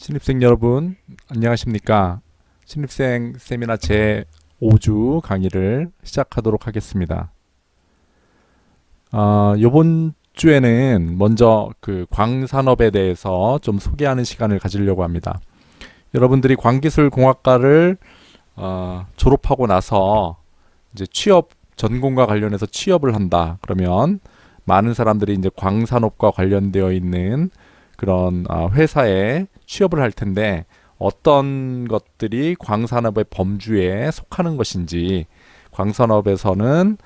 신입생 여러분, 안녕하십니까? 신입생 세미나 제 5주 강의를 시작하도록 하겠습니다. 이번 주에는 먼저 그 광산업에 대해서 좀 소개하는 시간을 가지려고 합니다. 여러분들이 광기술공학과를 졸업하고 나서 이제 취업, 전공과 관련해서 취업을 한다. 그러면 많은 사람들이 이제 광산업과 관련되어 있는 그런 회사에 취업을 할 텐데 어떤 것들이 광산업의 범주에 속하는 것인지, 광산업에서는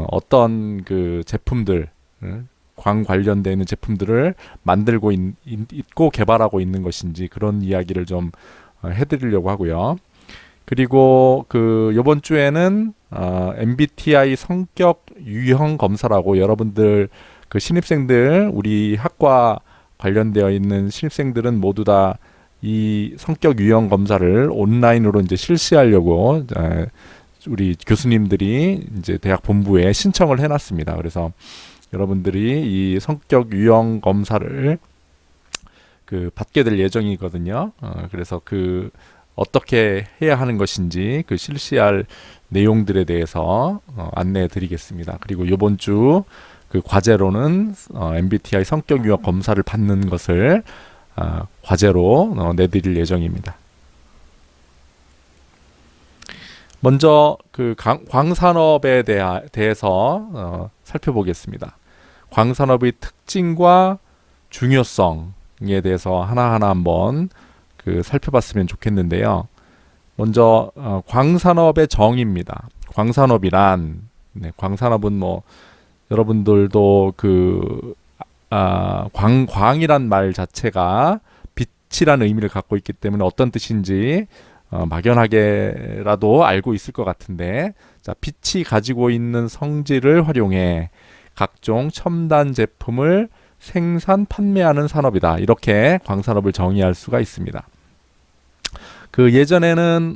어떤 그 제품들, 광 관련되어 있는 제품들을 만들고 있고 개발하고 있는 것인지, 그런 이야기를 좀 해드리려고 하고요. 그리고 그 이번 주에는 MBTI 성격 유형 검사라고, 여러분들 그 신입생들, 우리 학과 관련되어 있는 신입생들은 모두 다 이 성격 유형 검사를 온라인으로 이제 실시하려고 우리 교수님들이 이제 대학 본부에 신청을 해놨습니다. 그래서 여러분들이 이 성격 유형 검사를 그 받게 될 예정이거든요. 그래서 그 어떻게 해야 하는 것인지, 그 실시할 내용들에 대해서 안내해 드리겠습니다. 그리고 이번 주 그 과제로는 MBTI 성격 유형 검사를 받는 것을 과제로 내드릴 예정입니다. 먼저 그 광산업에 대해서 살펴보겠습니다. 광산업의 특징과 중요성에 대해서 하나하나 한번 그 살펴봤으면 좋겠는데요. 먼저 광산업의 정의입니다. 광산업이란, 광산업은 뭐 여러분들도 그 광이란 말 자체가 빛이라는 의미를 갖고 있기 때문에 어떤 뜻인지 막연하게라도 알고 있을 것 같은데, 자, 빛이 가지고 있는 성질을 활용해 각종 첨단 제품을 생산 판매하는 산업이다. 이렇게 광산업을 정의할 수가 있습니다. 그 예전에는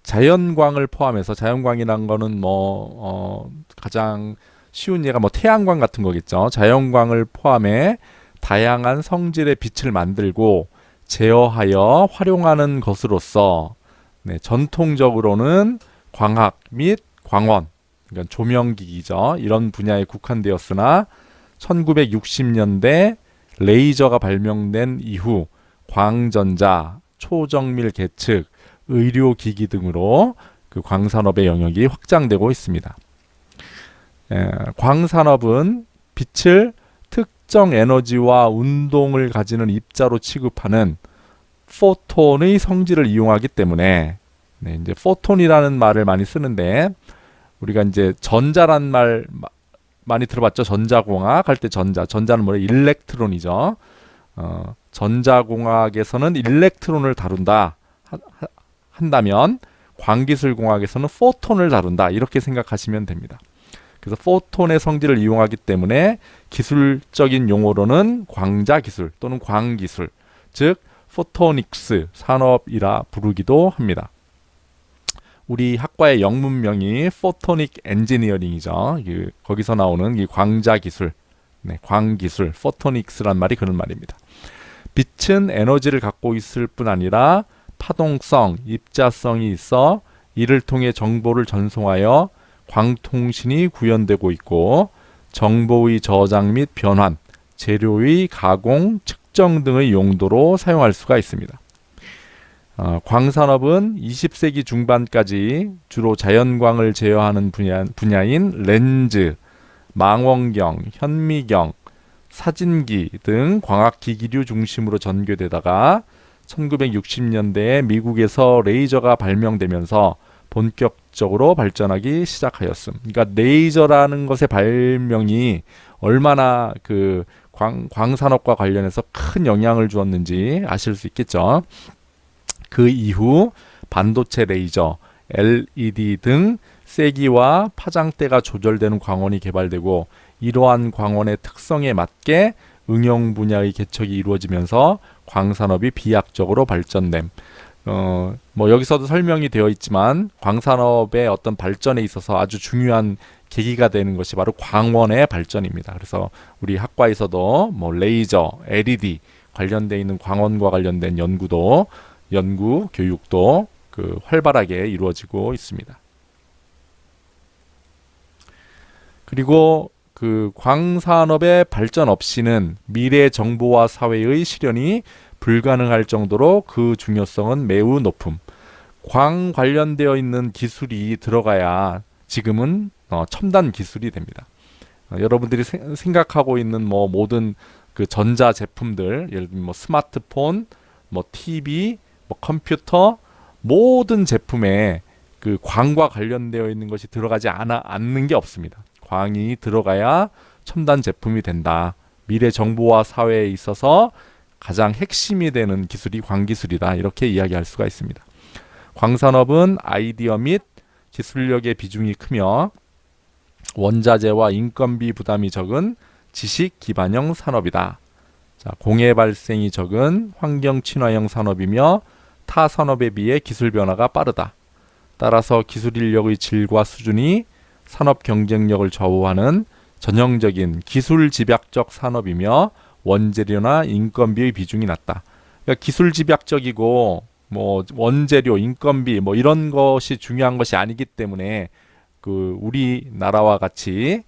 자연광을 포함해서, 자연광이란 거는 가장 쉬운 예가 태양광 같은 거겠죠. 자연광을 포함해 다양한 성질의 빛을 만들고 제어하여 활용하는 것으로서, 전통적으로는 광학 및 광원, 그러니까 조명기기죠, 이런 분야에 국한되었으나 1960년대 레이저가 발명된 이후 광전자, 초정밀 계측, 의료기기 등으로 그 광산업의 영역이 확장되고 있습니다. 광산업은 빛을 특정 에너지와 운동을 가지는 입자로 취급하는 포톤의 성질을 이용하기 때문에, 이제 포톤이라는 말을 많이 쓰는데, 우리가 이제 전자란 말 많이 들어봤죠. 전자공학 할 때 전자는 뭐예요? 일렉트론이죠. 전자공학에서는 일렉트론을 다룬다 한다면 광기술공학에서는 포톤을 다룬다, 이렇게 생각하시면 됩니다. 그래서 포톤의 성질을 이용하기 때문에 기술적인 용어로는 광자기술 또는 광기술, 즉 포토닉스 산업이라 부르기도 합니다. 우리 학과의 영문명이 포토닉 엔지니어링이죠. 거기서 나오는 이 광자기술, 광기술, 포토닉스란 말이 그런 말입니다. 빛은 에너지를 갖고 있을 뿐 아니라 파동성, 입자성이 있어 이를 통해 정보를 전송하여 광통신이 구현되고 있고, 정보의 저장 및 변환, 재료의 가공, 측정 등의 용도로 사용할 수가 있습니다. 광산업은 20세기 중반까지 주로 자연광을 제어하는 분야인 렌즈, 망원경, 현미경, 사진기 등 광학기기류 중심으로 전개되다가 1960년대에 미국에서 레이저가 발명되면서 본격적으로 발전하기 시작하였음. 그러니까 레이저라는 것의 발명이 얼마나 그 광산업과 관련해서 큰 영향을 주었는지 아실 수 있겠죠. 그 이후 반도체 레이저, LED 등 세기와 파장대가 조절되는 광원이 개발되고, 이러한 광원의 특성에 맞게 응용 분야의 개척이 이루어지면서 광산업이 비약적으로 발전됨. 여기서도 설명이 되어 있지만 광산업의 어떤 발전에 있어서 아주 중요한 계기가 되는 것이 바로 광원의 발전입니다. 그래서 우리 학과에서도 레이저, LED, 관련돼 있는 광원과 관련된 연구 교육도 활발하게 이루어지고 있습니다. 그리고 광산업의 발전 없이는 미래 정보화 사회의 실현이 불가능할 정도로 그 중요성은 매우 높음. 광 관련되어 있는 기술이 들어가야 지금은 첨단 기술이 됩니다. 여러분들이 생각하고 있는 모든 전자 제품들, 예를 들면 스마트폰, TV, 컴퓨터, 모든 제품에 광과 관련되어 있는 것이 들어가지 않는 게 없습니다. 광이 들어가야 첨단 제품이 된다. 미래 정보화 사회에 있어서 가장 핵심이 되는 기술이 광기술이다. 이렇게 이야기할 수가 있습니다. 광산업은 아이디어 및 기술력의 비중이 크며 원자재와 인건비 부담이 적은 지식 기반형 산업이다. 자, 공해 발생이 적은 환경 친화형 산업이며 타 산업에 비해 기술 변화가 빠르다. 따라서 기술 인력의 질과 수준이 산업 경쟁력을 좌우하는 전형적인 기술 집약적 산업이며 원재료나 인건비의 비중이 낮다. 그러니까 기술 집약적이고 원재료, 인건비 이런 것이 중요한 것이 아니기 때문에 우리나라와 같이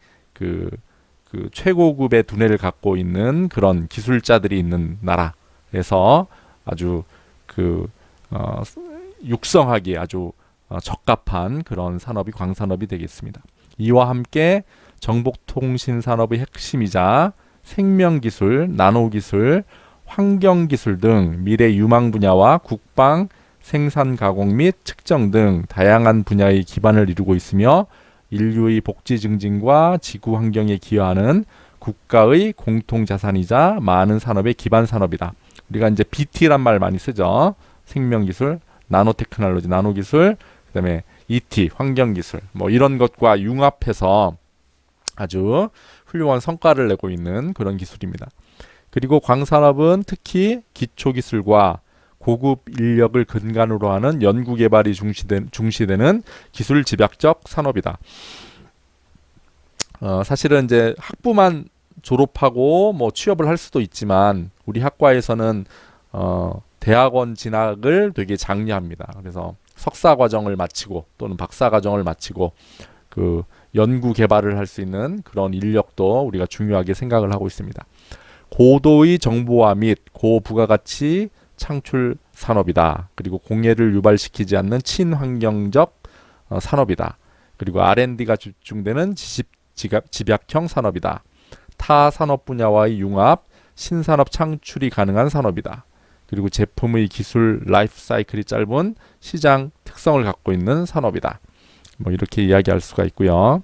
최고급의 두뇌를 갖고 있는 그런 기술자들이 있는 나라에서 아주 육성하기에 아주 적합한 그런 산업이 광산업이 되겠습니다. 이와 함께 정보통신 산업의 핵심이자 생명기술, 나노기술, 환경기술 등 미래 유망 분야와 국방, 생산 가공 및 측정 등 다양한 분야의 기반을 이루고 있으며 인류의 복지 증진과 지구 환경에 기여하는 국가의 공통 자산이자 많은 산업의 기반 산업이다. 우리가 이제 BT란 말 많이 쓰죠. 생명기술, 나노테크놀로지, 나노기술, 그다음에 ET, 환경기술, 이런 것과 융합해서 아주 훌륭한 성과를 내고 있는 그런 기술입니다. 그리고 광산업은 특히 기초기술과 고급 인력을 근간으로 하는 연구개발이 중시되는 기술 집약적 산업이다. 사실은 이제 학부만 졸업하고 취업을 할 수도 있지만 우리 학과에서는 대학원 진학을 되게 장려합니다. 그래서 석사 과정을 마치고 또는 박사 과정을 마치고 연구 개발을 할 수 있는 그런 인력도 우리가 중요하게 생각을 하고 있습니다. 고도의 정보화 및 고부가가치 창출 산업이다. 그리고 공해를 유발시키지 않는 친환경적 산업이다. 그리고 R&D가 집중되는 집약형 산업이다. 타 산업 분야와의 융합, 신산업 창출이 가능한 산업이다. 그리고 제품의 기술 라이프 사이클이 짧은 시장 특성을 갖고 있는 산업이다. 이렇게 이야기할 수가 있고요.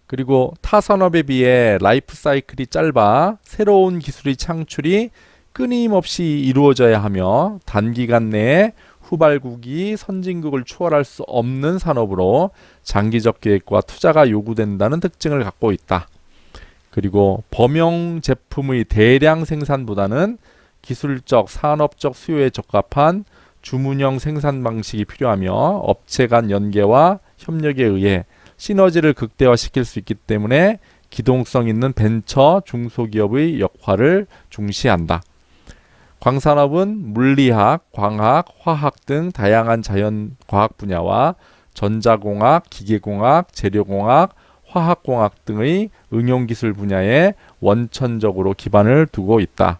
그리고 타 산업에 비해 라이프 사이클이 짧아 새로운 기술의 창출이 끊임없이 이루어져야 하며 단기간 내에 후발국이 선진국을 추월할 수 없는 산업으로 장기적 계획과 투자가 요구된다는 특징을 갖고 있다. 그리고 범용 제품의 대량 생산보다는 기술적, 산업적 수요에 적합한 주문형 생산 방식이 필요하며 업체 간 연계와 협력에 의해 시너지를 극대화시킬 수 있기 때문에 기동성 있는 벤처 중소기업의 역할을 중시한다. 광산업은 물리학, 광학, 화학 등 다양한 자연과학 분야와 전자공학, 기계공학, 재료공학, 화학공학 등의 응용기술 분야에 원천적으로 기반을 두고 있다.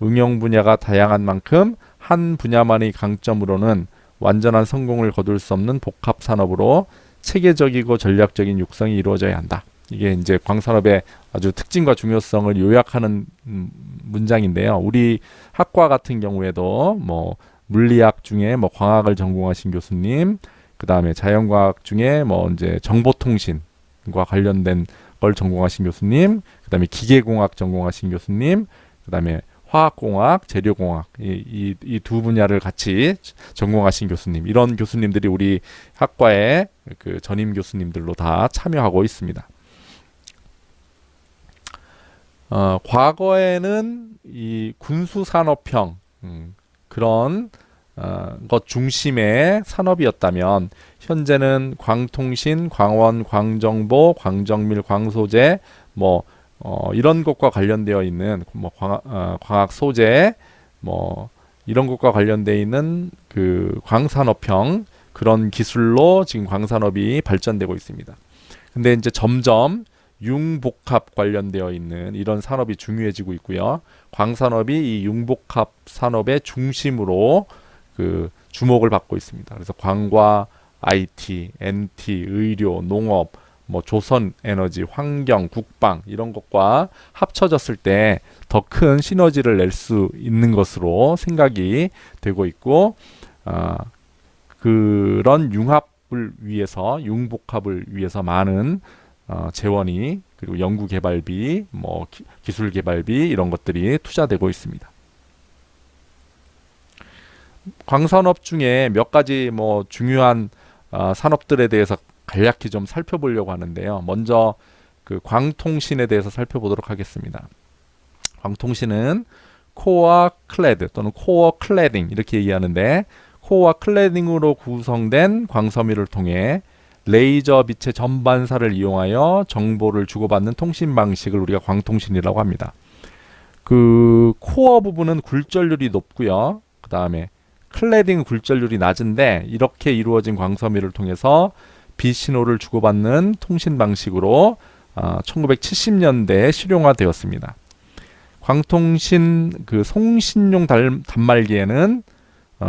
응용 분야가 다양한 만큼 한 분야만의 강점으로는 완전한 성공을 거둘 수 없는 복합산업으로 체계적이고 전략적인 육성이 이루어져야 한다. 이게 이제 광산업의 아주 특징과 중요성을 요약하는 문장인데요. 우리 학과 같은 경우에도 물리학 중에 광학을 전공하신 교수님, 그 다음에 자연과학 중에 이제 정보통신과 관련된 걸 전공하신 교수님, 그 다음에 기계공학 전공하신 교수님, 그 다음에 화학공학, 재료공학 이 두 분야를 같이 전공하신 교수님, 이런 교수님들이 우리 학과의 전임 교수님들로 다 참여하고 있습니다. 과거에는 이 군수산업형 그런 것 중심의 산업이었다면 현재는 광통신, 광원, 광정보, 광정밀, 광소재, 이런 것과 관련되어 있는 뭐 광학 소재 뭐 이런 것과 관련되어 있는 그 광산업형 그런 기술로 지금 광산업이 발전되고 있습니다. 근데 이제 점점 융복합 관련되어 있는 이런 산업이 중요해지고 있고요. 광산업이 이 융복합 산업의 중심으로 그 주목을 받고 있습니다. 그래서 광과 IT, NT, 의료, 농업, 뭐 조선 에너지, 환경, 국방 이런 것과 합쳐졌을 때 더 큰 시너지를 낼 수 있는 것으로 생각이 되고 있고, 그런 융합을 위해서 융복합을 위해서 많은 재원이 그리고 연구 개발비, 뭐 기술 개발비 이런 것들이 투자되고 있습니다. 광산업 중에 몇 가지 뭐 중요한 산업들에 대해서 간략히 좀 살펴보려고 하는데요. 먼저 그 광통신에 대해서 살펴보도록 하겠습니다. 광통신은 코어 클래드 또는 코어 클래딩 이렇게 얘기하는데, 코어와 클래딩으로 구성된 광섬유를 통해 레이저 빛의 전반사를 이용하여 정보를 주고받는 통신 방식을 우리가 광통신이라고 합니다. 그 코어 부분은 굴절률이 높고요. 그 다음에 클래딩 굴절률이 낮은데, 이렇게 이루어진 광섬유를 통해서 빛 신호를 주고받는 통신 방식으로 1970년대에 실용화되었습니다. 광통신 그 송신용 단말기에는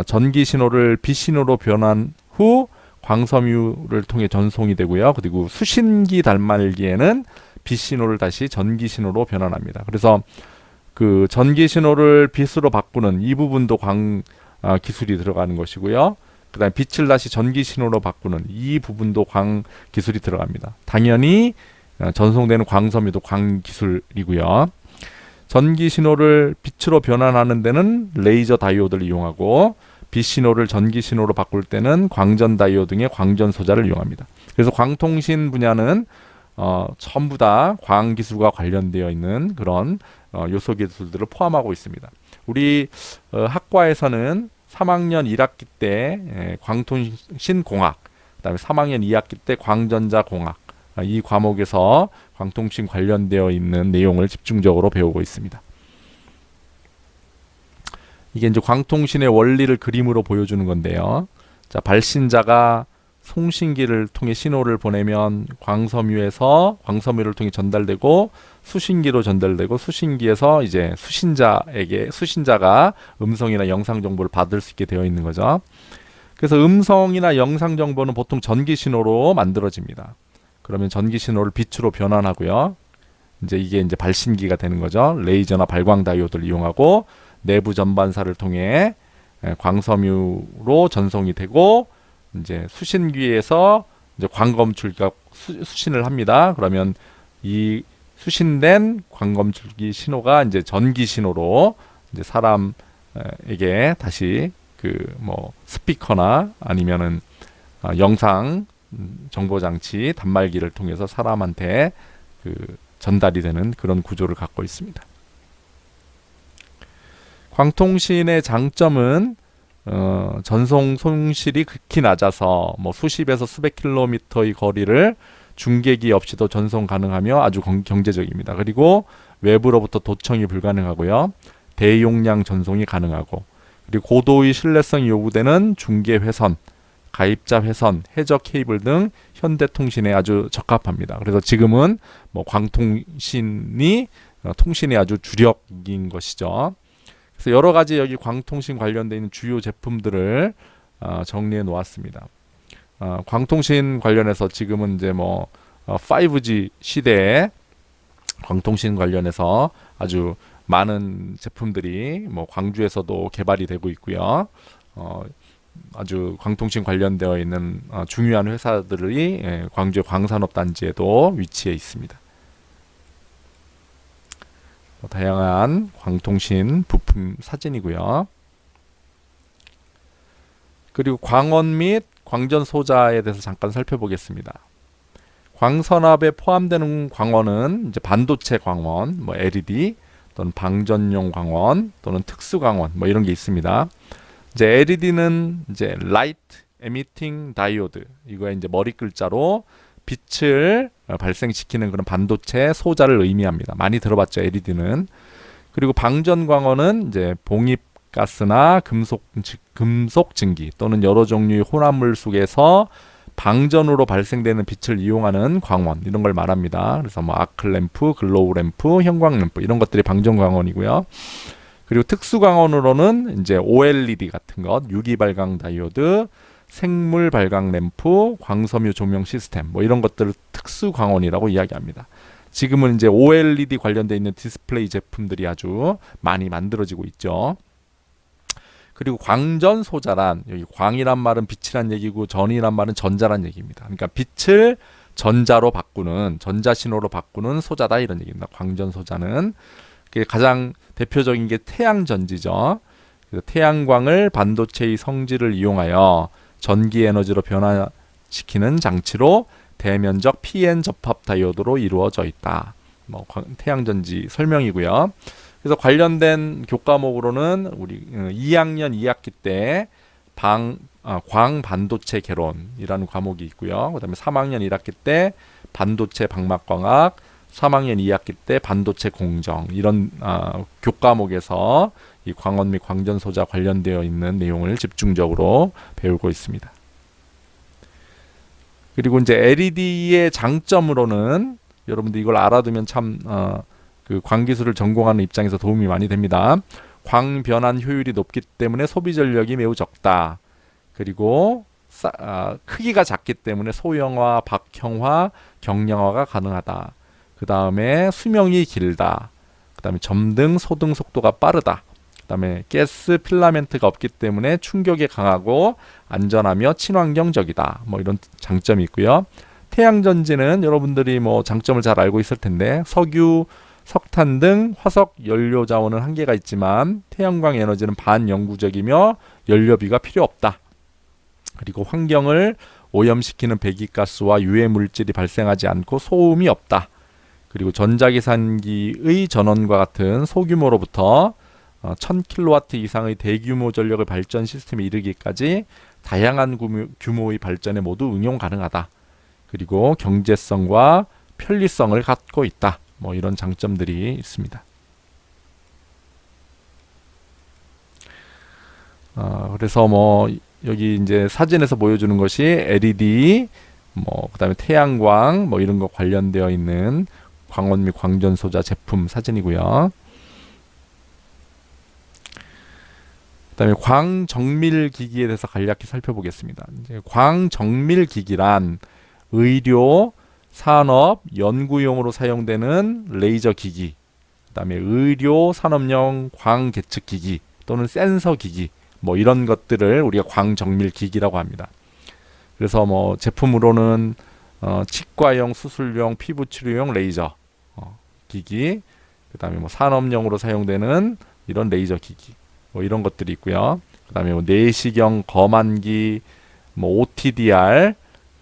전기 신호를 빛 신호로 변환 후 광섬유를 통해 전송이 되고요. 그리고 수신기 단말기에는 빛 신호를 다시 전기 신호로 변환합니다. 그래서 그 전기 신호를 빛으로 바꾸는 이 부분도 기술이 들어가는 것이고요. 그 다음에 빛을 다시 전기 신호로 바꾸는 이 부분도 광 기술이 들어갑니다. 당연히 전송되는 광섬유도 광 기술이고요. 전기 신호를 빛으로 변환하는 데는 레이저 다이오드를 이용하고, 빛 신호를 전기 신호로 바꿀 때는 광전 다이오드 등의 광전 소자를 이용합니다. 그래서 광통신 분야는 전부 다 광 기술과 관련되어 있는 그런 요소 기술들을 포함하고 있습니다. 우리 학과에서는 3학년 1학기 때 광통신공학, 그다음에 3학년 2학기 때 광전자공학, 이 과목에서 광통신 관련되어 있는 내용을 집중적으로 배우고 있습니다. 이게 이제 광통신의 원리를 그림으로 보여주는 건데요. 자, 발신자가 송신기를 통해 신호를 보내면 광섬유를 통해 전달되고, 수신기로 전달되고, 수신기에서 이제 수신자가 음성이나 영상 정보를 받을 수 있게 되어 있는 거죠. 그래서 음성이나 영상 정보는 보통 전기 신호로 만들어집니다. 그러면 전기 신호를 빛으로 변환하고요. 이게 이제 발신기가 되는 거죠. 레이저나 발광 다이오드를 이용하고 내부 전반사를 통해 광섬유로 전송이 되고, 이제 수신기에서 이제 광검출기가 수신을 합니다. 그러면 이 수신된 광검출기 신호가 이제 전기 신호로 이제 사람에게 다시 그 뭐 스피커나 아니면은 영상 정보 장치 단말기를 통해서 사람한테 그 전달이 되는 그런 구조를 갖고 있습니다. 광통신의 장점은 전송 손실이 극히 낮아서 뭐 수십에서 수백 킬로미터의 거리를 중계기 없이도 전송 가능하며 아주 경제적입니다. 그리고 외부로부터 도청이 불가능하고요. 대용량 전송이 가능하고, 그리고 고도의 신뢰성이 요구되는 중계 회선, 가입자 회선, 해저 케이블 등 현대통신에 아주 적합합니다. 그래서 지금은 뭐 광통신이 통신의 아주 주력인 것이죠. 그래서 여러 가지 여기 광통신 관련되어 있는 주요 제품들을 정리해 놓았습니다. 광통신 관련해서 지금은 이제 뭐 5G 시대에 광통신 관련해서 아주 많은 제품들이 뭐 광주에서도 개발이 되고 있고요. 아주 광통신 관련되어 있는 중요한 회사들이 광주의 광산업단지에도 위치해 있습니다. 다양한 광통신 부품 사진이고요. 그리고 광원 및 광전 소자에 대해서 잠깐 살펴보겠습니다. 광산업에 포함되는 광원은 이제 반도체 광원, 뭐 LED 또는 방전용 광원 또는 특수 광원 뭐 이런 게 있습니다. 이제 LED는 이제 Light Emitting Diode, 이거의 이제 머리 글자로 빛을 발생시키는 그런 반도체 소자를 의미합니다. 많이 들어봤죠, LED는. 그리고 방전광원은 이제 봉입가스나 금속 증기 또는 여러 종류의 혼합물 속에서 방전으로 발생되는 빛을 이용하는 광원, 이런 걸 말합니다. 그래서 뭐 아크램프, 글로우램프, 형광램프 이런 것들이 방전광원이고요. 그리고 특수광원으로는 이제 OLED 같은 것, 유기발광 다이오드, 생물 발광 램프, 광섬유 조명 시스템 뭐 이런 것들을 특수광원이라고 이야기합니다. 지금은 이제 OLED 관련돼 있는 디스플레이 제품들이 아주 많이 만들어지고 있죠. 그리고 광전 소자란, 여기 광이란 말은 빛이란 얘기고 전이란 말은 전자란 얘기입니다. 그러니까 빛을 전자로 바꾸는, 전자 신호로 바꾸는 소자다 이런 얘기입니다. 광전 소자는 가장 대표적인 게 태양 전지죠. 그래서 태양광을 반도체의 성질을 이용하여 전기 에너지로 변화시키는 장치로 대면적 PN 접합 다이오드로 이루어져 있다. 뭐 태양 전지 설명이고요. 그래서 관련된 교과목으로는 우리 2학년 2학기 때 광 반도체 개론이라는 과목이 있고요. 그다음에 3학년 1학기 때 반도체 방막광학, 3학년 2학기 때 반도체 공정, 이런 교과목에서 이 광원 및 광전 소자 관련되어 있는 내용을 집중적으로 배우고 있습니다. 그리고 이제 LED의 장점으로는 여러분들 이걸 알아두면 참 그 광기술을 전공하는 입장에서 도움이 많이 됩니다. 광 변환 효율이 높기 때문에 소비 전력이 매우 적다. 그리고 크기가 작기 때문에 소형화, 박형화, 경량화가 가능하다. 그 다음에 수명이 길다. 그 다음에 점등, 소등 속도가 빠르다. 그 다음에 가스 필라멘트가 없기 때문에 충격에 강하고 안전하며 친환경적이다. 뭐 이런 장점이 있고요. 태양전지는 여러분들이 뭐 장점을 잘 알고 있을 텐데 석유, 석탄 등 화석 연료 자원은 한계가 있지만 태양광 에너지는 반영구적이며 연료비가 필요 없다. 그리고 환경을 오염시키는 배기가스와 유해 물질이 발생하지 않고 소음이 없다. 그리고 전자계산기의 전원과 같은 소규모로부터 1000kW 이상의 대규모 전력을 발전 시스템에 이르기까지 다양한 규모의 발전에 모두 응용 가능하다. 그리고 경제성과 편리성을 갖고 있다. 뭐 이런 장점들이 있습니다. 그래서 뭐 여기 이제 사진에서 보여주는 것이 LED, 뭐 그다음에 태양광, 뭐 이런 거 관련되어 있는 광원 및 광전 소자 제품 사진이고요. 그다음에 광정밀 기기에 대해서 간략히 살펴보겠습니다. 이제 광정밀 기기란 의료, 산업, 연구용으로 사용되는 레이저 기기, 그다음에 의료, 산업용 광 계측 기기 또는 센서 기기, 뭐 이런 것들을 우리가 광정밀 기기라고 합니다. 그래서 뭐 제품으로는 치과용, 수술용, 피부 치료용 레이저 기기, 그다음에 뭐 산업용으로 사용되는 이런 레이저 기기, 뭐 이런 것들이 있고요. 그다음에 뭐 내시경, 검안기, 뭐 OTDR,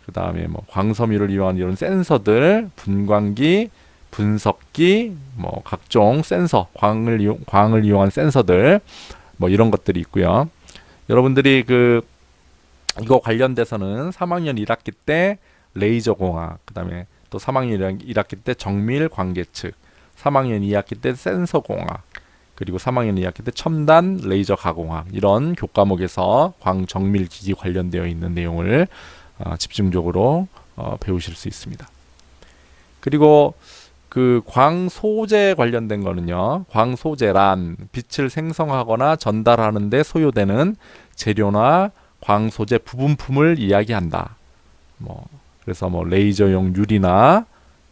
그다음에 뭐 광섬유를 이용한 이런 센서들, 분광기, 분석기, 뭐 각종 센서, 광을 이용한 센서들, 뭐 이런 것들이 있고요. 여러분들이 이거 관련돼서는 3학년 1학기 때 레이저 공학, 그다음에 또 3학년 1학기 때 정밀 광계측, 3학년 2학기 때 센서 공학, 그리고 3학년 2학기 때 첨단 레이저 가공학, 이런 교과목에서 광정밀 기기 관련되어 있는 내용을 집중적으로 배우실 수 있습니다. 그리고 그 광소재 관련된 거는요. 광소재란 빛을 생성하거나 전달하는 데 소요되는 재료나 광소재 부분품을 이야기한다. 그래서 뭐 레이저용 유리나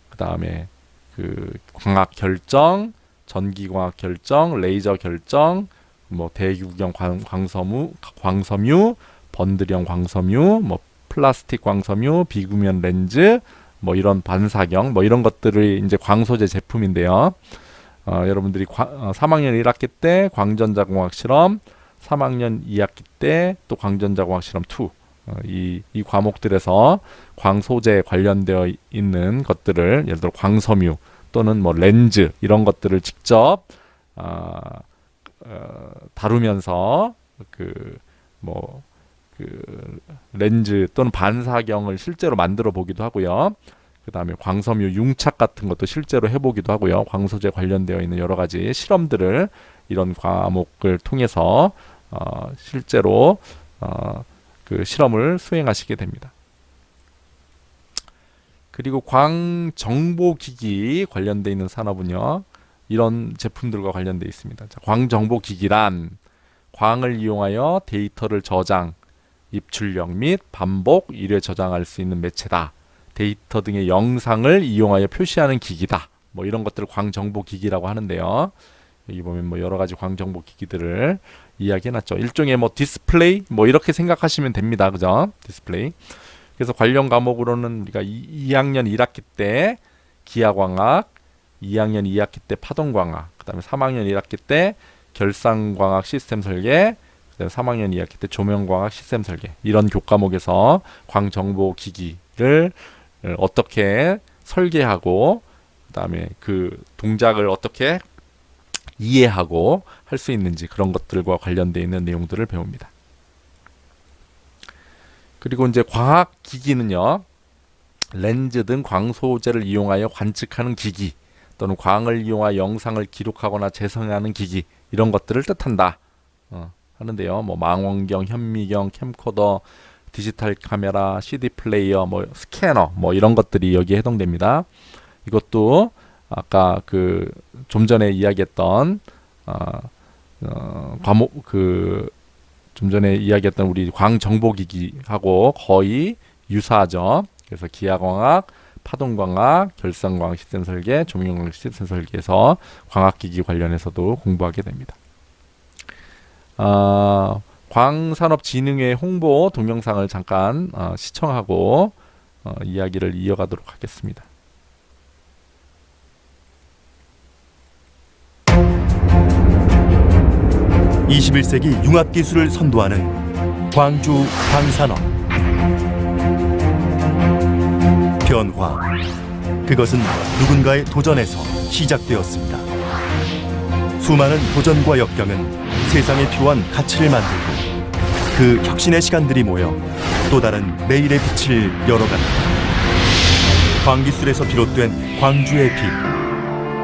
그다음에 그 광학 결정, 전기 광학 결정, 레이저 결정, 뭐 대규경 광섬유, 번들형 광섬유, 뭐 플라스틱 광섬유, 비구면 렌즈, 뭐 이런 반사경, 뭐 이런 것들이 이제 광소재 제품인데요. 여러분들이 3학년 1학기 때 광전자공학 실험, 3학년 2학기 때 또 광전자공학 실험 2, 이 과목들에서 광소재 관련되어 있는 것들을 예를 들어 광섬유 또는 뭐 렌즈 이런 것들을 직접 다루면서 그 렌즈 또는 반사경을 실제로 만들어 보기도 하고요. 그다음에 광섬유 융착 같은 것도 실제로 해보기도 하고요. 광소재 관련되어 있는 여러 가지 실험들을 이런 과목을 통해서 실제로 그 실험을 수행하시게 됩니다. 그리고 광정보기기 관련되어 있는 산업은요, 이런 제품들과 관련되어 있습니다. 자, 광정보기기란 광을 이용하여 데이터를 저장, 입출력 및 반복 1회 저장할 수 있는 매체다. 데이터 등의 영상을 이용하여 표시하는 기기다. 뭐 이런 것들을 광정보기기라고 하는데요. 여기 보면 뭐 여러 가지 광정보기기들을 이야기해놨죠. 일종의 뭐 디스플레이 뭐 이렇게 생각하시면 됩니다. 그죠? 디스플레이. 그래서 관련 과목으로는 우리가 2학년 1학기 때 기하광학, 2학년 2학기 때 파동광학, 그 다음에 3학년 1학기 때 결산광학 시스템 설계, 그 다음에 3학년 2학기 때 조명광학 시스템 설계, 이런 교과목에서 광정보기기를 어떻게 설계하고 그 다음에 그 동작을 어떻게 이해하고 할 수 있는지, 그런 것들과 관련되어 있는 내용들을 배웁니다. 그리고 이제 광학기기는요, 렌즈 등 광소재를 이용하여 관측하는 기기, 또는 광을 이용하여 영상을 기록하거나 재생하는 기기, 이런 것들을 뜻한다 하는데요. 뭐 망원경, 현미경, 캠코더, 디지털 카메라, CD 플레이어, 뭐 스캐너, 뭐 이런 것들이 여기에 해당됩니다. 이것도 아까 그 좀 전에 이야기했던 과목 좀 전에 이야기했던 우리 광정보기기하고 거의 유사하죠. 그래서 기하광학, 파동광학, 결산광학 시스템 설계, 조명광학 시스템 설계에서 광학기기 관련해서도 공부하게 됩니다. 광산업진흥회 홍보 동영상을 잠깐 시청하고 이야기를 이어가도록 하겠습니다. (21세기) 융합기술을 선도하는 광주 광산업. 변화, 그것은 누군가의 도전에서 시작되었습니다. 수많은 도전과 역경은 세상에 필요한 가치를 만들고 그 혁신의 시간들이 모여 또 다른 내일의 빛을 열어갑니다. 광기술에서 비롯된 광주의 빛,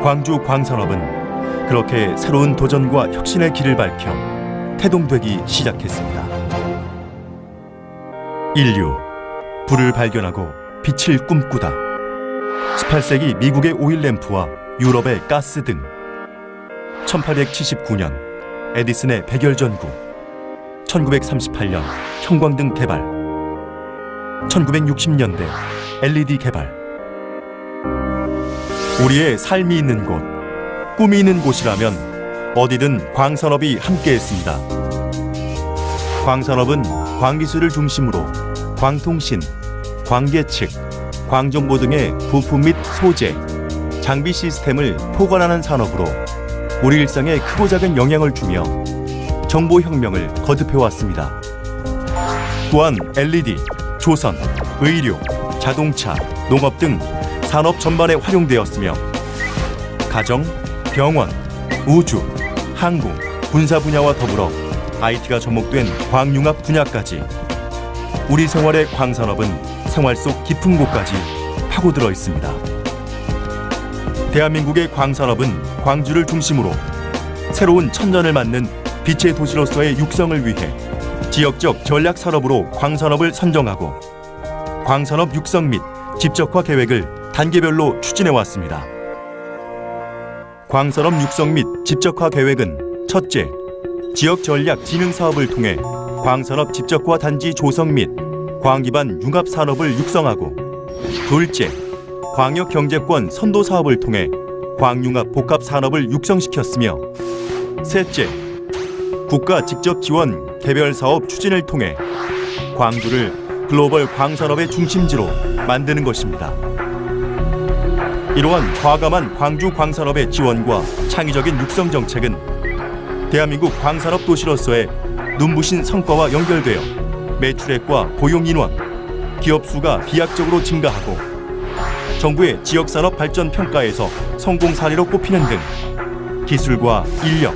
광주 광산업은 그렇게 새로운 도전과 혁신의 길을 밝혀 태동되기 시작했습니다. 인류, 불을 발견하고 빛을 꿈꾸다. 18세기 미국의 오일 램프와 유럽의 가스 등, 1879년 에디슨의 백열 전구, 1938년 형광등 개발, 1960년대 LED 개발. 우리의 삶이 있는 곳, 꿈이 있는 곳이라면 어디든 광산업이 함께했습니다. 광산업은 광기술을 중심으로 광통신, 광계측, 광정보 등의 부품 및 소재, 장비 시스템을 포괄하는 산업으로 우리 일상에 크고 작은 영향을 주며 정보혁명을 거듭해왔습니다. 또한 LED, 조선, 의료, 자동차, 농업 등 산업 전반에 활용되었으며 가정, 병원, 우주, 항공, 군사 분야와 더불어 IT가 접목된 광융합 분야까지 우리 생활의 광산업은 생활 속 깊은 곳까지 파고들어 있습니다. 대한민국의 광산업은 광주를 중심으로 새로운 천년을 맞는 빛의 도시로서의 육성을 위해 지역적 전략 산업으로 광산업을 선정하고 광산업 육성 및 집적화 계획을 단계별로 추진해 왔습니다. 광산업 육성 및 집적화 계획은 첫째, 지역 전략 진흥 사업을 통해 광산업 집적화 단지 조성 및 광기반 융합 산업을 육성하고, 둘째, 광역 경제권 선도 사업을 통해 광융합 복합 산업을 육성시켰으며, 셋째, 국가 직접 지원 개별 사업 추진을 통해 광주를 글로벌 광산업의 중심지로 만드는 것입니다. 이러한 과감한 광주 광산업의 지원과 창의적인 육성 정책은 대한민국 광산업 도시로서의 눈부신 성과와 연결되어 매출액과 고용 인원, 기업 수가 비약적으로 증가하고 정부의 지역산업 발전 평가에서 성공 사례로 꼽히는 등 기술과 인력,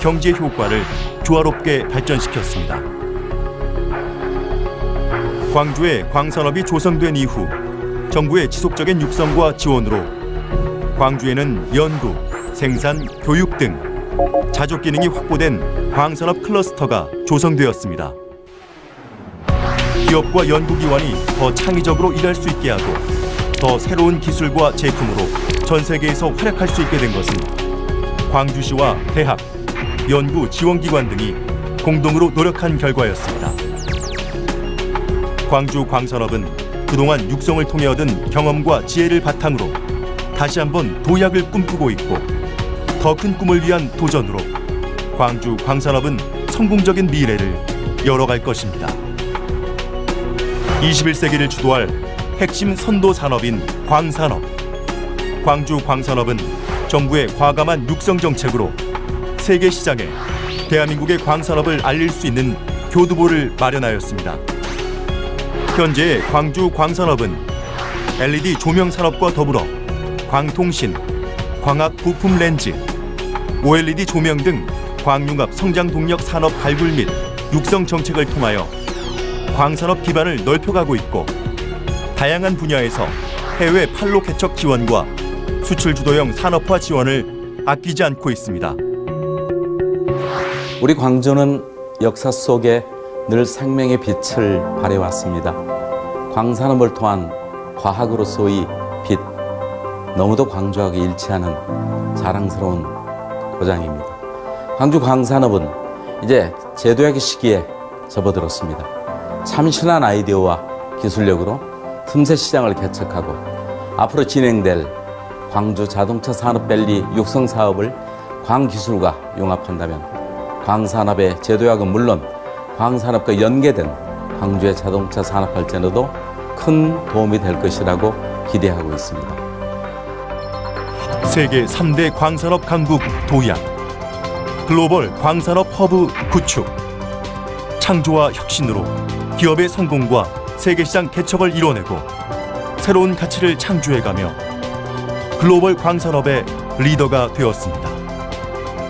경제 효과를 조화롭게 발전시켰습니다. 광주의 광산업이 조성된 이후 정부의 지속적인 육성과 지원으로 광주에는 연구, 생산, 교육 등 자족 기능이 확보된 광산업 클러스터가 조성되었습니다. 기업과 연구기관이 더 창의적으로 일할 수 있게 하고 더 새로운 기술과 제품으로 전 세계에서 활약할 수 있게 된 것은 광주시와 대학, 연구 지원기관 등이 공동으로 노력한 결과였습니다. 광주 광산업은 그동안 육성을 통해 얻은 경험과 지혜를 바탕으로 다시 한번 도약을 꿈꾸고 있고 더 큰 꿈을 위한 도전으로 광주 광산업은 성공적인 미래를 열어갈 것입니다. 21세기를 주도할 핵심 선도 산업인 광산업. 광주 광산업은 정부의 과감한 육성 정책으로 세계 시장에 대한민국의 광산업을 알릴 수 있는 교두보를 마련하였습니다. 현재 광주 광산업은 LED 조명 산업과 더불어 광통신, 광학 부품 렌즈, OLED 조명 등 광융합 성장 동력 산업 발굴 및 육성 정책을 통하여 광산업 기반을 넓혀가고 있고 다양한 분야에서 해외 판로 개척 지원과 수출 주도형 산업화 지원을 아끼지 않고 있습니다. 우리 광주는 역사 속에 늘 생명의 빛을 발해왔습니다. 광산업을 통한 과학으로서의 빛, 너무도 광주하고 일치하는 자랑스러운 고장입니다. 광주 광산업은 이제 제도약의 시기에 접어들었습니다. 참신한 아이디어와 기술력으로 틈새 시장을 개척하고 앞으로 진행될 광주 자동차 산업밸리 육성 사업을 광기술과 융합한다면 광산업의 제도약은 물론 광산업과 연계된 광주의 자동차 산업 발전에도 큰 도움이 될 것이라고 기대하고 있습니다. 세계 3대 광산업 강국 도약, 글로벌 광산업 허브 구축, 창조와 혁신으로 기업의 성공과 세계시장 개척을 이뤄내고 새로운 가치를 창조해가며 글로벌 광산업의 리더가 되었습니다.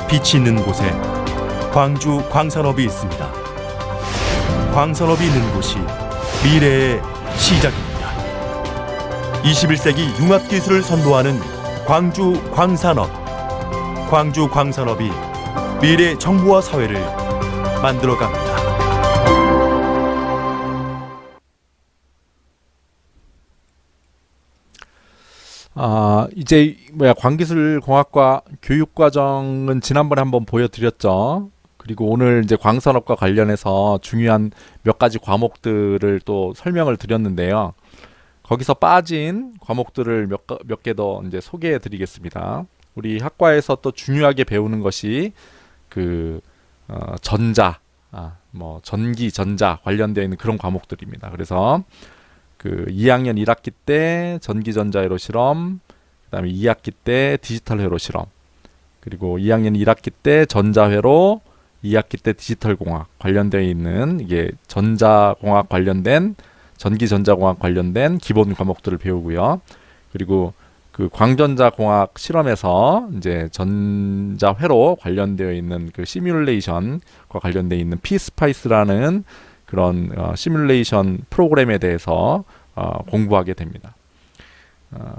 빛이 있는 곳에 광주 광산업이 있습니다. 광산업이 있는 곳이 미래의 시작입니다. 21세기 융합기술을 선도하는 광주 광산업. 광주 광산업이 미래 정부와 사회를 만들어갑니다. 이제 광기술공학과 교육과정은 지난번에 한번 보여드렸죠. 그리고 오늘 이제 광산업과 관련해서 중요한 몇 가지 과목들을 또 설명을 드렸는데요. 거기서 빠진 과목들을 몇 개 더 이제 소개해 드리겠습니다. 우리 학과에서 또 중요하게 배우는 것이 전자, 전기, 전자 관련되어 있는 그런 과목들입니다. 그래서 2학년 1학기 때 전기전자 회로 실험, 그다음에 2학기 때 디지털 회로 실험, 그리고 2학년 1학기 때 전자 회로, 2학기 때 디지털 공학 관련되어 있는 이게 전자공학 관련된 전기전자공학 관련된 기본 과목들을 배우고요. 그리고 그 광전자공학 실험에서 이제 전자회로 관련되어 있는 그 시뮬레이션과 관련되어 있는 피스파이스라는 그런 시뮬레이션 프로그램에 대해서 공부하게 됩니다.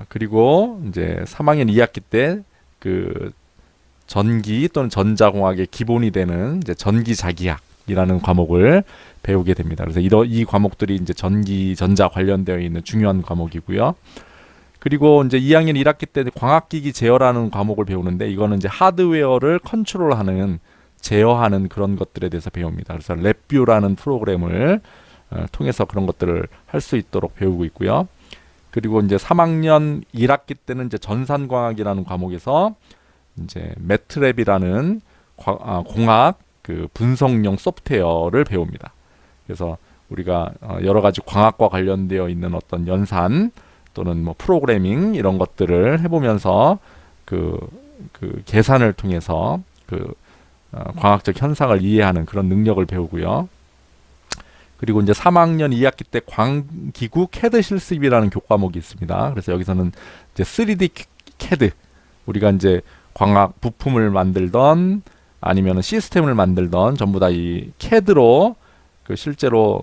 그리고 이제 3학년 2학기 때 그 전기 또는 전자공학의 기본이 되는 이제 전기자기학이라는 과목을 배우게 됩니다. 그래서 이 과목들이 이제 전기, 전자 관련되어 있는 중요한 과목이고요. 그리고 이제 2학년 1학기 때 광학기기 제어라는 과목을 배우는데 이거는 이제 하드웨어를 컨트롤하는 제어하는 그런 것들에 대해서 배웁니다. 그래서 랩뷰라는 프로그램을 통해서 그런 것들을 할 수 있도록 배우고 있고요. 그리고 이제 3학년 1학기 때는 이제 전산광학이라는 과목에서 이제 매트랩이라는 공학 그 분석용 소프트웨어를 배웁니다. 그래서 우리가 여러 가지 광학과 관련되어 있는 어떤 연산 또는 뭐 프로그래밍 이런 것들을 해보면서 그 계산을 통해서 광학적 현상을 이해하는 그런 능력을 배우고요. 그리고 이제 3학년 2학기 때 광기구 캐드 실습이라는 교과목이 있습니다. 그래서 여기서는 이제 3D 캐드, 우리가 이제 광학 부품을 만들던 아니면 시스템을 만들던 전부 다 이 캐드로 실제로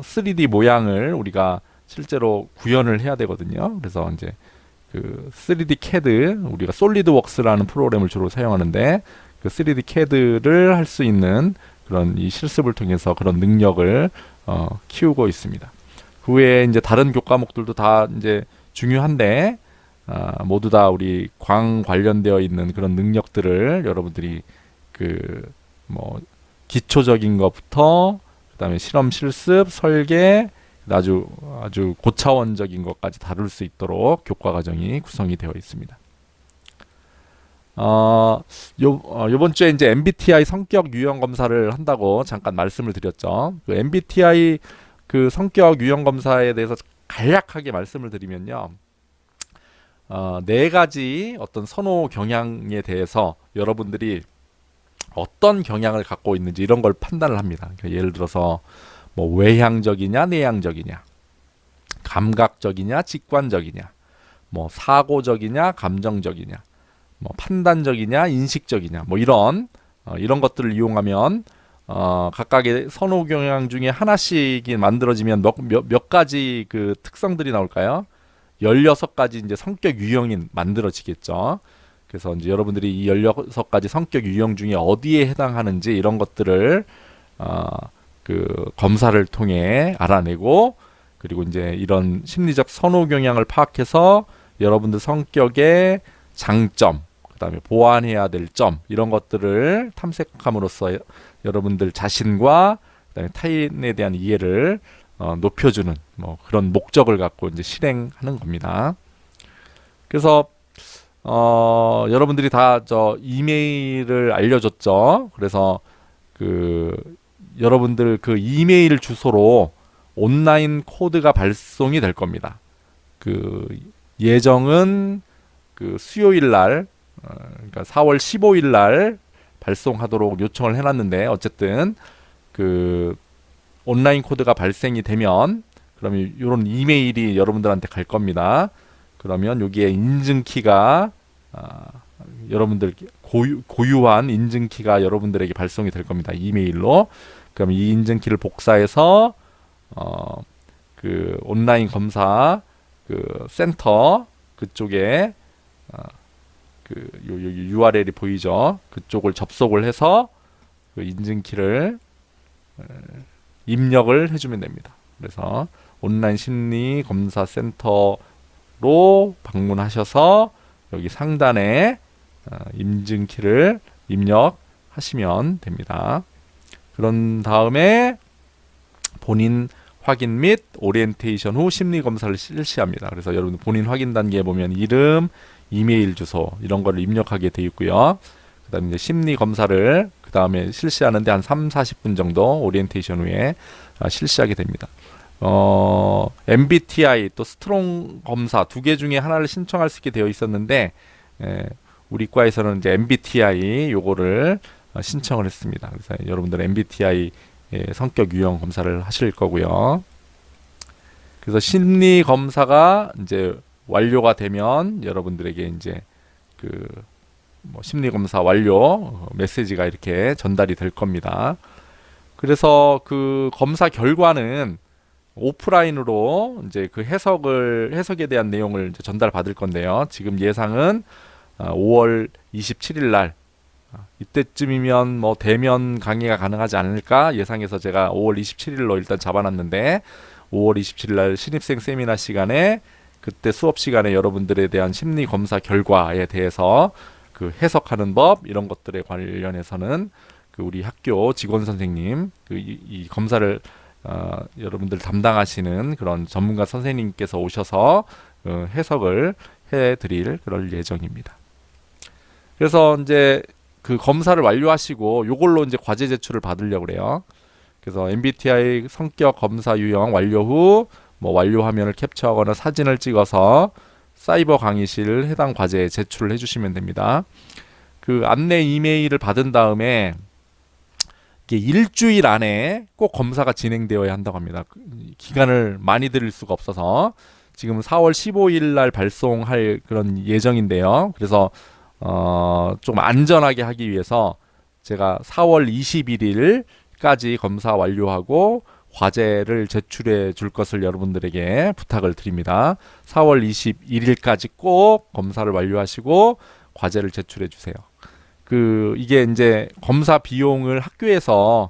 3D 모양을 우리가 실제로 구현을 해야 되거든요. 그래서 이제 그 3D CAD 우리가 솔리드웍스라는 프로그램을 주로 사용하는데 그 3D CAD를 할 수 있는 그런 이 실습을 통해서 그런 능력을 키우고 있습니다. 그 외에 이제 다른 교과목들도 다 이제 중요한데 모두 다 우리 광 관련되어 있는 그런 능력들을 여러분들이 그 뭐 기초적인 것부터 그다음에 실험 실습 설계 아주 고차원적인 것까지 다룰 수 있도록 교과 과정이 구성이 되어 있습니다. 요번 주에 이제 MBTI 성격 유형 검사를 한다고 잠깐 말씀을 드렸죠. 그 MBTI 그 성격 유형 검사에 대해서 간략하게 말씀을 드리면요. 네 가지 어떤 선호 경향에 대해서 여러분들이 어떤 경향을 갖고 있는지 이런 걸 판단을 합니다. 그러니까 예를 들어서 뭐 외향적이냐 내향적이냐, 감각적이냐 직관적이냐, 뭐 사고적이냐 감정적이냐, 뭐 판단적이냐 인식적이냐, 뭐 이런 것들을 이용하면 각각의 선호 경향 중에 하나씩이 만들어지면 몇 가지 그 특성들이 나올까요? 16가지 이제 성격 유형이 만들어지겠죠. 그래서 이제 여러분들이 이 16가지 성격 유형 중에 어디에 해당하는지 이런 것들을 그 검사를 통해 알아내고, 그리고 이제 이런 심리적 선호 경향을 파악해서 여러분들 성격의 장점, 그다음에 보완해야 될 점 이런 것들을 탐색함으로써 여러분들 자신과 그다음에 타인에 대한 이해를 높여주는 뭐 그런 목적을 갖고 이제 실행하는 겁니다. 그래서 여러분들이 다 저 이메일을 알려줬죠. 그래서 그 여러분들 그 이메일 주소로 온라인 코드가 발송이 될 겁니다. 그 예정은 그 수요일 날, 그러니까 4월 15일 날 발송하도록 요청을 해놨는데, 어쨌든 그 온라인 코드가 발생이 되면 그러면 이런 이메일이 여러분들한테 갈 겁니다. 그러면 여기에 인증키가 여러분들 고유한 인증키가 여러분들에게 발송이 될 겁니다. 이메일로. 그럼 이 인증키를 복사해서 그 온라인 검사 그 센터 그쪽에 그 여기 URL이 보이죠? 그쪽을 접속을 해서 그 인증키를 입력을 해주면 됩니다. 그래서 온라인 심리 검사 센터로 방문하셔서 여기 상단에 인증키를 입력하시면 됩니다. 그런 다음에 본인 확인 및 오리엔테이션 후 심리 검사를 실시합니다. 그래서 여러분 본인 확인 단계에 보면 이름, 이메일 주소 이런 거를 입력하게 되어 있고요. 그다음에 이제 심리 검사를 그 다음에 실시하는데 한 3-40분 정도 오리엔테이션 후에 실시하게 됩니다. MBTI 또 스트롱 검사 두 개 중에 하나를 신청할 수 있게 되어 있었는데 우리 과에서는 이제 MBTI 요거를 신청을 했습니다. 그래서 여러분들 MBTI 성격 유형 검사를 하실 거고요. 그래서 심리 검사가 이제 완료가 되면 여러분들에게 이제 그 뭐 심리 검사 완료 메시지가 이렇게 전달이 될 겁니다. 그래서 그 검사 결과는 오프라인으로 이제 그 해석에 대한 내용을 이제 전달받을 건데요. 지금 예상은 5월 27일 날 이때쯤이면 뭐 대면 강의가 가능하지 않을까 예상해서 제가 5월 27일로 일단 잡아놨는데 5월 27일 날 신입생 세미나 시간에 그때 수업 시간에 여러분들에 대한 심리 검사 결과에 대해서 그 해석하는 법 이런 것들에 관련해서는 그 우리 학교 직원 선생님 이 검사를 여러분들 담당하시는 그런 전문가 선생님께서 오셔서 해석을 해드릴 그럴 예정입니다. 그래서 이제 그 검사를 완료하시고 요걸로 이제 과제 제출을 받으려고 그래요. 그래서 MBTI 성격 검사 유형 완료 후 뭐 완료 화면을 캡처하거나 사진을 찍어서 사이버 강의실 해당 과제에 제출을 해주시면 됩니다. 그 안내 이메일을 받은 다음에 이게 일주일 안에 꼭 검사가 진행되어야 한다고 합니다. 기간을 많이 드릴 수가 없어서 지금 4월 15일 날 발송할 그런 예정인데요. 그래서 좀 안전하게 하기 위해서 제가 4월 21일까지 검사 완료하고 과제를 제출해 줄 것을 여러분들에게 부탁을 드립니다. 4월 21일까지 꼭 검사를 완료하시고 과제를 제출해 주세요. 이게 이제 검사 비용을 학교에서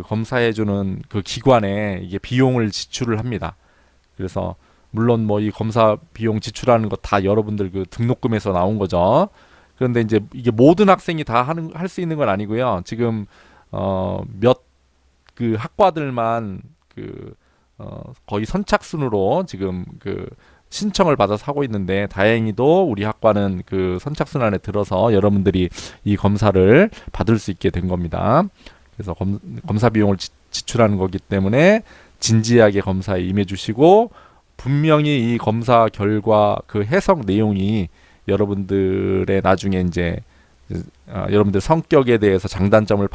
검사해 주는 기관에 이게 비용을 지출을 합니다. 그래서 물론 뭐 이 검사 비용 지출하는 거 다 여러분들 등록금에서 나온 거죠. 그런데 이제 이게 모든 학생이 다 할 수 있는 건 아니고요. 지금 몇 학과들만 거의 선착순으로 지금 신청을 받아서 하고 있는데, 다행히도 우리 학과는 선착순 안에 들어서 여러분들이 이 검사를 받을 수 있게 된 겁니다. 그래서 검사 비용을 지출하는 거기 때문에 진지하게 검사에 임해 주시고, 분명히 이 검사 결과 해석 내용이 여러분들의 나중에 이제 여러분들 성격에 대해서 장단점을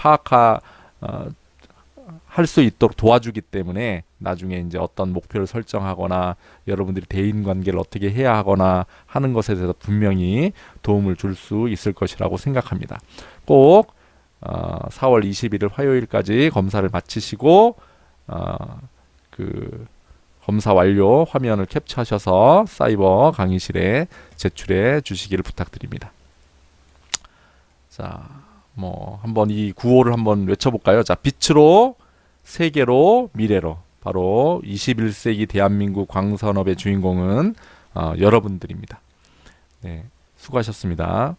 할 수 있도록 도와주기 때문에 나중에 이제 어떤 목표를 설정하거나 여러분들이 대인 관계를 어떻게 해야 하거나 하는 것에 대해서 분명히 도움을 줄 수 있을 것이라고 생각합니다. 꼭 4월 21일 화요일까지 검사를 마치시고 검사 완료 화면을 캡처하셔서 사이버 강의실에 제출해 주시기를 부탁드립니다. 자, 뭐 한번 이 구호를 한번 외쳐볼까요? 자, 빛으로, 세계로, 미래로. 바로 21세기 대한민국 광산업의 주인공은 여러분들입니다. 네, 수고하셨습니다.